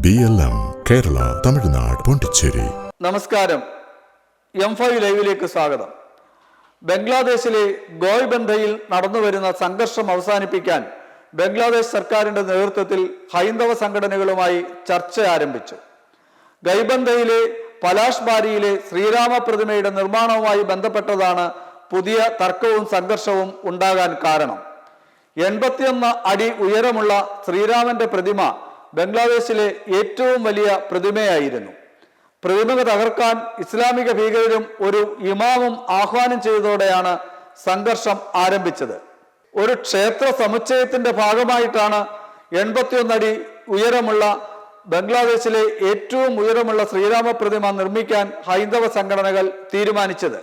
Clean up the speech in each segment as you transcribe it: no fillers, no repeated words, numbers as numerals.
BLM Kerala, Tamil Nadu, Pondicherry. നമസ്കാരം. M5 ലൈവിലേക്ക് സ്വാഗതം. ബംഗ്ലാദേശിലെ ഗോയ്ബന്ധയിൽ നടന്നുവരുന്ന സംഘർഷം അവസാനിപ്പിക്കാൻ ബംഗ്ലാദേശ് സർക്കാരിന്റെ നേതൃത്വത്തിൽ ഹൈന്ദവ സംഘടനകളുമായി ചർച്ച ആരംഭിച്ചു. ഗൈബന്ധയിലെ പലാഷ് ബാരിയിലെ ശ്രീരാമ പ്രതിമയുടെ നിർമ്മാണവുമായി ബന്ധപ്പെട്ടതാണ് പുതിയ തർക്കവും സംഘർഷവും ഉണ്ടാകാൻ കാരണം. 81 അടി ഉയരമുള്ള ശ്രീരാമന്റെ പ്രതിമ ബംഗ്ലാദേശിലെ ഏറ്റവും വലിയ പ്രതിമയായിരുന്നു. പ്രതിമ തകർക്കാൻ ഇസ്ലാമിക ഭീകരരും ഒരു ഇമാമും ആഹ്വാനം ചെയ്തതോടെയാണ് സംഘർഷം ആരംഭിച്ചത്. ഒരു ക്ഷേത്ര സമുച്ചയത്തിന്റെ ഭാഗമായിട്ടാണ് 81 അടി ഉയരമുള്ള ബംഗ്ലാദേശിലെ ഏറ്റവും ഉയരമുള്ള ശ്രീരാമ പ്രതിമ നിർമ്മിക്കാൻ ഹൈന്ദവ സംഘടനകൾ തീരുമാനിച്ചത്.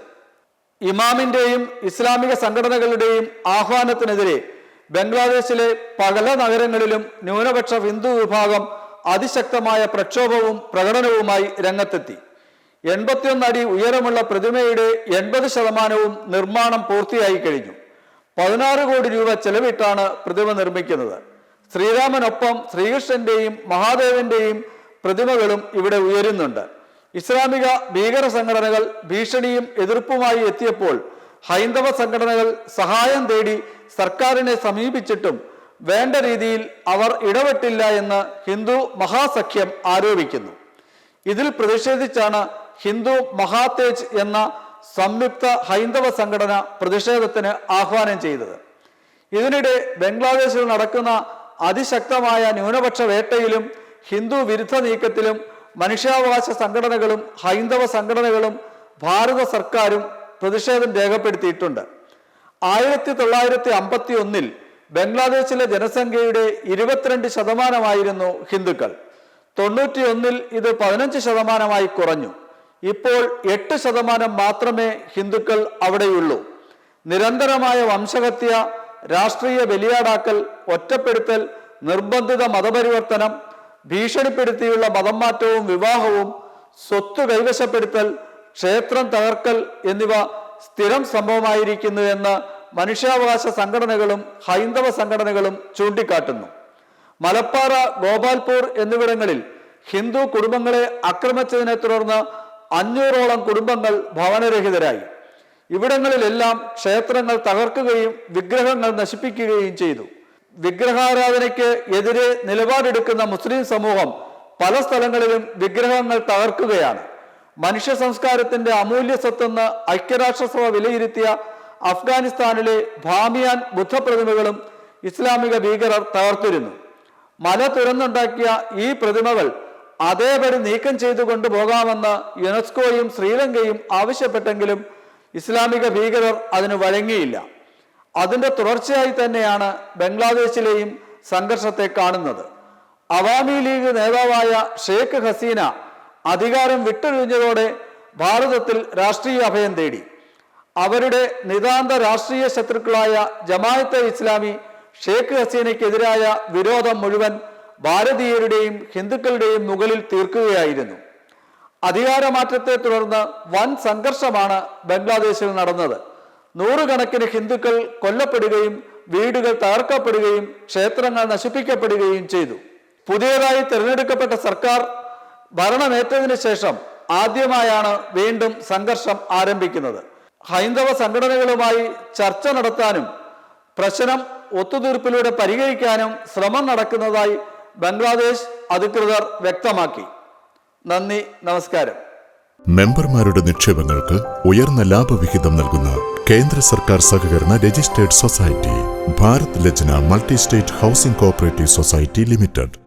ഇമാമിന്റെയും ഇസ്ലാമിക സംഘടനകളുടെയും ആഹ്വാനത്തിനെതിരെ ബംഗ്ലാദേശിലെ പല നഗരങ്ങളിലും ന്യൂനപക്ഷ ഹിന്ദു വിഭാഗം അതിശക്തമായ പ്രക്ഷോഭവും പ്രകടനവുമായി രംഗത്തെത്തി. 81 അടി ഉയരമുള്ള പ്രതിമയുടെ 80% നിർമ്മാണം പൂർത്തിയായി കഴിഞ്ഞു. 16 കോടി രൂപ ചെലവിട്ടാണ് പ്രതിമ നിർമ്മിക്കുന്നത്. ശ്രീരാമനൊപ്പം ശ്രീകൃഷ്ണന്റെയും മഹാദേവന്റെയും പ്രതിമകളും ഇവിടെ ഉയരുന്നുണ്ട്. ഇസ്ലാമിക ഭീകര സംഘടനകൾ ഭീഷണിയും എതിർപ്പുമായി എത്തിയപ്പോൾ ഹൈന്ദവ സംഘടനകൾ സഹായം തേടി സർക്കാരിനെ സമീപിച്ചിട്ടും വേണ്ട രീതിയിൽ അവർ ഇടപെട്ടില്ല എന്ന് ഹിന്ദു മഹാസഖ്യം ആരോപിക്കുന്നു. ഇതിൽ പ്രതിഷേധിച്ചാണ് ഹിന്ദു മഹാതേജ് എന്ന സംയുക്ത ഹൈന്ദവ സംഘടന പ്രതിഷേധത്തിന് ആഹ്വാനം ചെയ്തത്. ഇതിനിടെ ബംഗ്ലാദേശിൽ നടക്കുന്ന അതിശക്തമായ ന്യൂനപക്ഷ വേട്ടയിലും ഹിന്ദു വിരുദ്ധ നീക്കത്തിലും മനുഷ്യാവകാശ സംഘടനകളും ഹൈന്ദവ സംഘടനകളും ഭാരത സർക്കാരും പ്രതിഷേധം രേഖപ്പെടുത്തിയിട്ടുണ്ട്. 1951 ബംഗ്ലാദേശിലെ ജനസംഖ്യയുടെ 22% ഹിന്ദുക്കൾ. 91 ഇത് 15% കുറഞ്ഞു. ഇപ്പോൾ 8% മാത്രമേ ഹിന്ദുക്കൾ അവിടെയുള്ളൂ. നിരന്തരമായ വംശഹത്യ, രാഷ്ട്രീയ ബലിയാടാക്കൽ, ഒറ്റപ്പെടുത്തൽ, നിർബന്ധിത മതപരിവർത്തനം, ഭീഷണിപ്പെടുത്തിയുള്ള മതം മാറ്റവും വിവാഹവും, സ്വത്ത് കൈവശപ്പെടുത്തൽ, ക്ഷേത്രം തകർക്കൽ എന്നിവ സ്ഥിരം സംഭവമായിരിക്കുന്നു എന്ന് മനുഷ്യാവകാശ സംഘടനകളും ഹൈന്ദവ സംഘടനകളും ചൂണ്ടിക്കാട്ടുന്നു. മലപ്പാറ, ഗോപാൽപൂർ എന്നിവിടങ്ങളിൽ ഹിന്ദു കുടുംബങ്ങളെ ആക്രമിച്ചതിനെ തുടർന്ന് 500ഓളം കുടുംബങ്ങൾ ഭവനരഹിതരായി. ഇവിടങ്ങളിലെല്ലാം ക്ഷേത്രങ്ങൾ തകർക്കുകയും വിഗ്രഹങ്ങൾ നശിപ്പിക്കുകയും ചെയ്തു. വിഗ്രഹാരാധനയ്ക്ക് എതിരെ നിലപാടെടുക്കുന്ന മുസ്ലിം സമൂഹം പല സ്ഥലങ്ങളിലും വിഗ്രഹങ്ങൾ തകർക്കുകയാണ്. മനുഷ്യ സംസ്കാരത്തിന്റെ അമൂല്യ സ്വത്തെന്ന് ഐക്യരാഷ്ട്രസഭ വിലയിരുത്തിയ അഫ്ഗാനിസ്ഥാനിലെ ബാമിയാൻ ബുദ്ധപ്രതിമകളും ഇസ്ലാമിക ഭീകരർ തകർത്തിരുന്നു. മല തുറന്നുണ്ടാക്കിയ ഈ പ്രതിമകൾ അതേപടി നീക്കം ചെയ്തു കൊണ്ടുപോകാമെന്ന് യുനെസ്കോയും ശ്രീലങ്കയും ആവശ്യപ്പെട്ടെങ്കിലും ഇസ്ലാമിക ഭീകരർ അതിന് വഴങ്ങിയില്ല. അതിന്റെ തുടർച്ചയായി തന്നെയാണ് ബംഗ്ലാദേശിലെയും സംഘർഷത്തെ കാണുന്നത്. അവാമി ലീഗ് നേതാവായ ഷേഖ് ഹസീന അധികാരം വിട്ടൊഴിഞ്ഞതോടെ ഭാരതത്തിൽ രാഷ്ട്രീയ അഭയം തേടി. അവരുടെ നിതാന്ത രാഷ്ട്രീയ ശത്രുക്കളായ ജമാഅത്തെ ഇസ്ലാമി ഷേഖ് ഹസീനയ്ക്കെതിരായ വിരോധം മുഴുവൻ ഭാരതീയരുടെയും ഹിന്ദുക്കളുടെയും മുകളിൽ തീർക്കുകയായിരുന്നു. അധികാരമാറ്റത്തെ തുടർന്ന് വൻ സംഘർഷമാണ് ബംഗ്ലാദേശിൽ നടന്നത്. 100 കണക്കിന് ഹിന്ദുക്കൾ കൊല്ലപ്പെടുകയും വീടുകൾ തകർക്കപ്പെടുകയും ക്ഷേത്രങ്ങൾ നശിപ്പിക്കപ്പെടുകയും ചെയ്തു. പുതിയതായി തിരഞ്ഞെടുക്കപ്പെട്ട സർക്കാർ ഭരണമേറ്റതിനു ശേഷം ആദ്യമായാണ് വീണ്ടും സംഘർഷം ആരംഭിക്കുന്നത്. ഹൈന്ദവ സംഘടനകളുമായി ചർച്ച നടത്താനും പ്രശ്നം ഒത്തുതീർപ്പിലൂടെ പരിഹരിക്കാനും ശ്രമം നടക്കുന്നതായി ബംഗ്ലാദേശ് അധികൃതർ വ്യക്തമാക്കി. നന്ദി, നമസ്കാരം. മെമ്പർമാരുടെ നിക്ഷേപങ്ങൾക്ക് ഉയർന്ന ലാഭവിഹിതം നൽകുന്ന കേന്ദ്ര സർക്കാർ സഹകരണ registered society Bharat Lajna multi state housing cooperative society limited.